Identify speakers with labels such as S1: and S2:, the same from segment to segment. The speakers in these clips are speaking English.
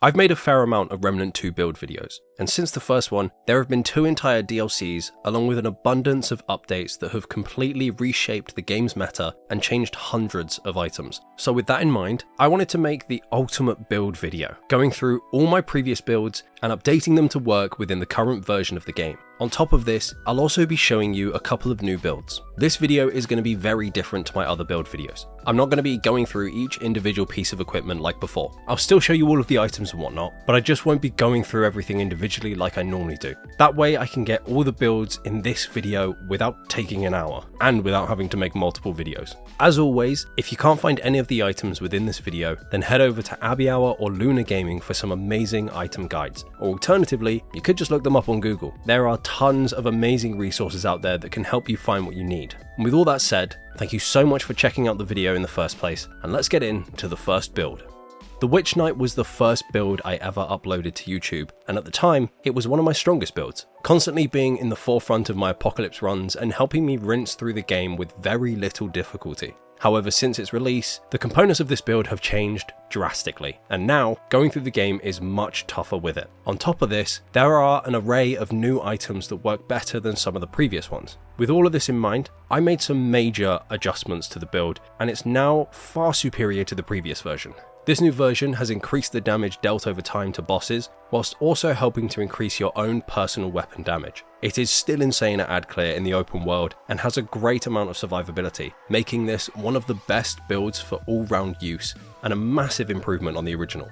S1: I've made a fair amount of Remnant 2 build videos, and since the first one, there have been 2 entire DLCs along with an abundance of updates that have completely reshaped the game's meta and changed hundreds of items. So with that in mind, I wanted to make the ultimate build video, going through all my previous builds and updating them to work within the current version of the game. On top of this, I'll also be showing you a couple of new builds. This video is going to be very different to my other build videos. I'm not going to be going through each individual piece of equipment like before. I'll still show you all of the items and whatnot, but I just won't be going through everything individually like I normally do. That way I can get all the builds in this video without taking an hour, and without having to make multiple videos. As always, if you can't find any of the items within this video, then head over to Abbey Hour or Luna Gaming for some amazing item guides, or alternatively, you could just look them up on Google. There are tons of amazing resources out there that can help you find what you need. And with all that said, thank you so much for checking out the video in the first place, and let's get into the first build. The Witch Knight was the first build I ever uploaded to YouTube, and at the time, it was one of my strongest builds, constantly being in the forefront of my Apocalypse runs and helping me rinse through the game with very little difficulty. However, since its release, the components of this build have changed drastically, and now going through the game is much tougher with it. On top of this, there are an array of new items that work better than some of the previous ones. With all of this in mind, I made some major adjustments to the build, and it's now far superior to the previous version. This new version has increased the damage dealt over time to bosses, whilst also helping to increase your own personal weapon damage. It is still insane at ad clear in the open world and has a great amount of survivability, making this one of the best builds for all-round use and a massive improvement on the original.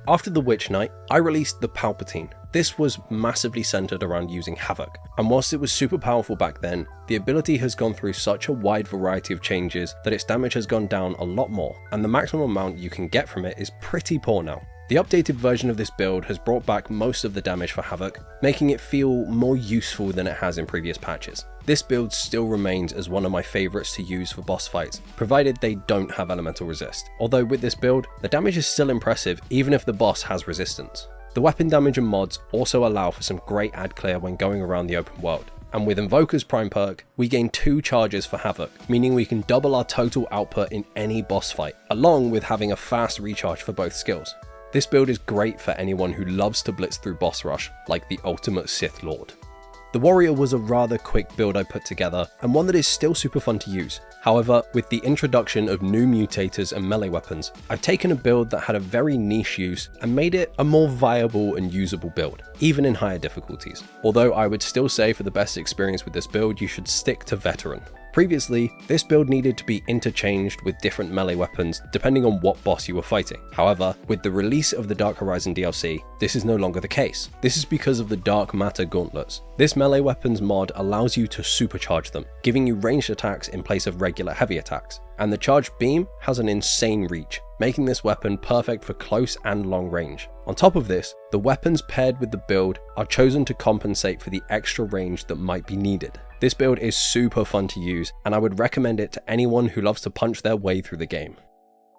S1: After the Witch Knight, I released the Palpatine. This was massively centered around using Havoc, and whilst it was super powerful back then, the ability has gone through such a wide variety of changes that its damage has gone down a lot more, and the maximum amount you can get from it is pretty poor now. The updated version of this build has brought back most of the damage for Havoc, making it feel more useful than it has in previous patches. This build still remains as one of my favourites to use for boss fights, provided they don't have elemental resist, although with this build, the damage is still impressive even if the boss has resistance. The weapon damage and mods also allow for some great ad clear when going around the open world. And with Invoker's Prime perk, we gain 2 charges for Havoc, meaning we can double our total output in any boss fight, along with having a fast recharge for both skills. This build is great for anyone who loves to blitz through boss rush, like the ultimate Sith Lord. The Warrior was a rather quick build I put together, and one that is still super fun to use. However, with the introduction of new mutators and melee weapons, I've taken a build that had a very niche use and made it a more viable and usable build, even in higher difficulties. Although I would still say for the best experience with this build, you should stick to Veteran. Previously, this build needed to be interchanged with different melee weapons depending on what boss you were fighting. However, with the release of the Dark Horizon DLC, this is no longer the case. This is because of the Dark Matter Gauntlets. This melee weapons mod allows you to supercharge them, giving you ranged attacks in place of regular heavy attacks. And the Charged Beam has an insane reach, making this weapon perfect for close and long range. On top of this, the weapons paired with the build are chosen to compensate for the extra range that might be needed. This build is super fun to use, and I would recommend it to anyone who loves to punch their way through the game.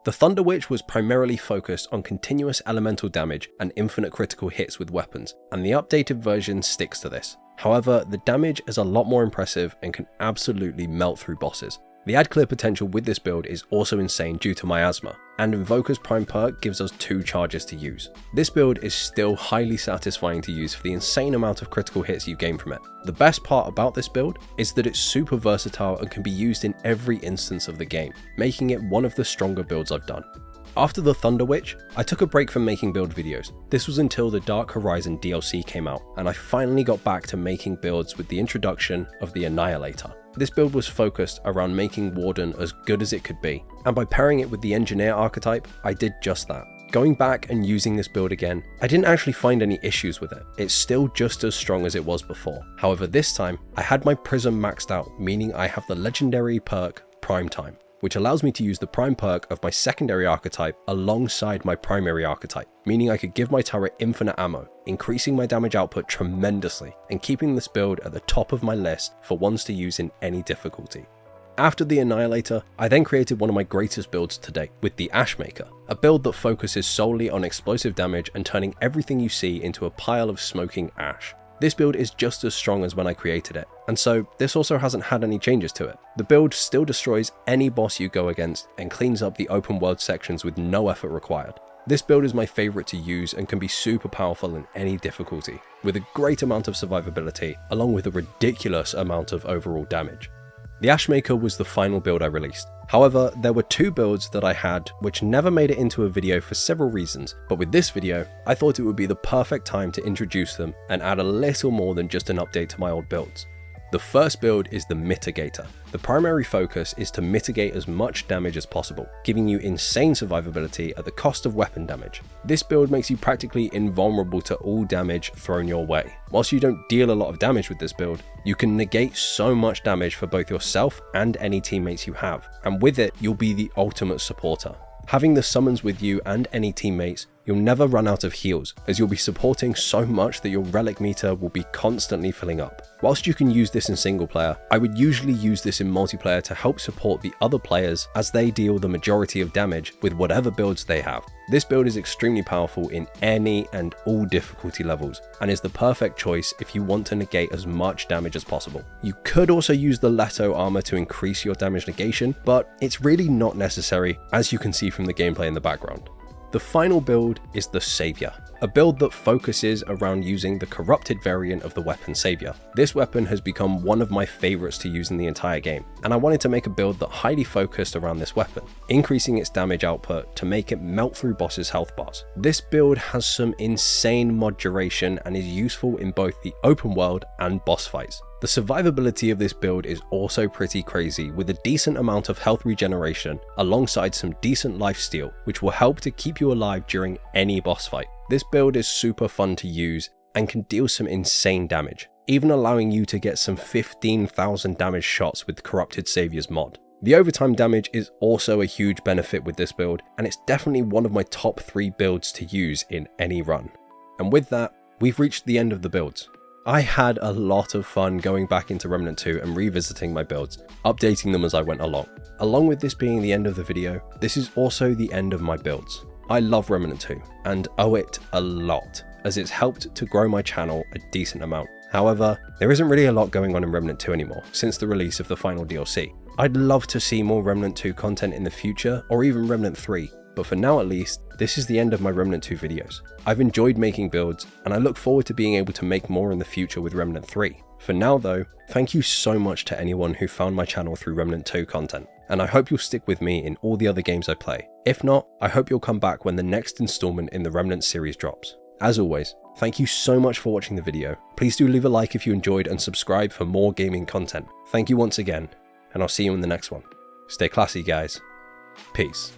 S1: The Thunder Witch was primarily focused on continuous elemental damage and infinite critical hits with weapons, and the updated version sticks to this. However, the damage is a lot more impressive and can absolutely melt through bosses. The ad clear potential with this build is also insane due to Miasma, and Invoker's Prime perk gives us 2 charges to use. This build is still highly satisfying to use for the insane amount of critical hits you gain from it. The best part about this build is that it's super versatile and can be used in every instance of the game, making it one of the stronger builds I've done. After the Thunder Witch, I took a break from making build videos. This was until the Dark Horizon DLC came out, and I finally got back to making builds with the introduction of the Annihilator. This build was focused around making Warden as good as it could be, and by pairing it with the Engineer archetype, I did just that. Going back and using this build again, I didn't actually find any issues with it. It's still just as strong as it was before. However, this time, I had my Prism maxed out, meaning I have the legendary perk Prime Time, which allows me to use the Prime perk of my secondary archetype alongside my primary archetype, meaning I could give my turret infinite ammo, increasing my damage output tremendously and keeping this build at the top of my list for ones to use in any difficulty. After the Annihilator, I then created one of my greatest builds to date with the Ashmaker, a build that focuses solely on explosive damage and turning everything you see into a pile of smoking ash. This build is just as strong as when I created it, and so this also hasn't had any changes to it. The build still destroys any boss you go against and cleans up the open world sections with no effort required. This build is my favourite to use and can be super powerful in any difficulty, with a great amount of survivability along with a ridiculous amount of overall damage. The Ashmaker was the final build I released. However, there were 2 builds that I had which never made it into a video for several reasons, but with this video, I thought it would be the perfect time to introduce them and add a little more than just an update to my old builds. The first build is the Mitigator. The primary focus is to mitigate as much damage as possible, giving you insane survivability at the cost of weapon damage. This build makes you practically invulnerable to all damage thrown your way. Whilst you don't deal a lot of damage with this build, you can negate so much damage for both yourself and any teammates you have, and with it, you'll be the ultimate supporter. Having the summons with you and any teammates, you'll never run out of heals, as you'll be supporting so much that your relic meter will be constantly filling up. Whilst you can use this in single player, I would usually use this in multiplayer to help support the other players as they deal the majority of damage with whatever builds they have. This build is extremely powerful in any and all difficulty levels, and is the perfect choice if you want to negate as much damage as possible. You could also use the Leto armor to increase your damage negation, but it's really not necessary, as you can see from the gameplay in the background. The final build is the Saviour, a build that focuses around using the corrupted variant of the weapon Saviour. This weapon has become one of my favourites to use in the entire game, and I wanted to make a build that highly focused around this weapon, increasing its damage output to make it melt through bosses' health bars. This build has some insane mod duration and is useful in both the open world and boss fights. The survivability of this build is also pretty crazy, with a decent amount of health regeneration alongside some decent lifesteal, which will help to keep you alive during any boss fight. This build is super fun to use and can deal some insane damage, even allowing you to get some 15,000 damage shots with Corrupted Saviour's mod. The overtime damage is also a huge benefit with this build, and it's definitely one of my top 3 builds to use in any run. And with that, we've reached the end of the builds. I had a lot of fun going back into Remnant 2 and revisiting my builds, updating them as I went along. Along with this being the end of the video, this is also the end of my builds. I love Remnant 2 and owe it a lot, as it's helped to grow my channel a decent amount. However, there isn't really a lot going on in Remnant 2 anymore since the release of the final DLC. I'd love to see more Remnant 2 content in the future, or even Remnant 3, but for now at least, this is the end of my Remnant 2 videos. I've enjoyed making builds, and I look forward to being able to make more in the future with Remnant 3. For now though, thank you so much to anyone who found my channel through Remnant 2 content, and I hope you'll stick with me in all the other games I play. If not, I hope you'll come back when the next installment in the Remnant series drops. As always, thank you so much for watching the video. Please do leave a like if you enjoyed and subscribe for more gaming content. Thank you once again, and I'll see you in the next one. Stay classy guys. Peace.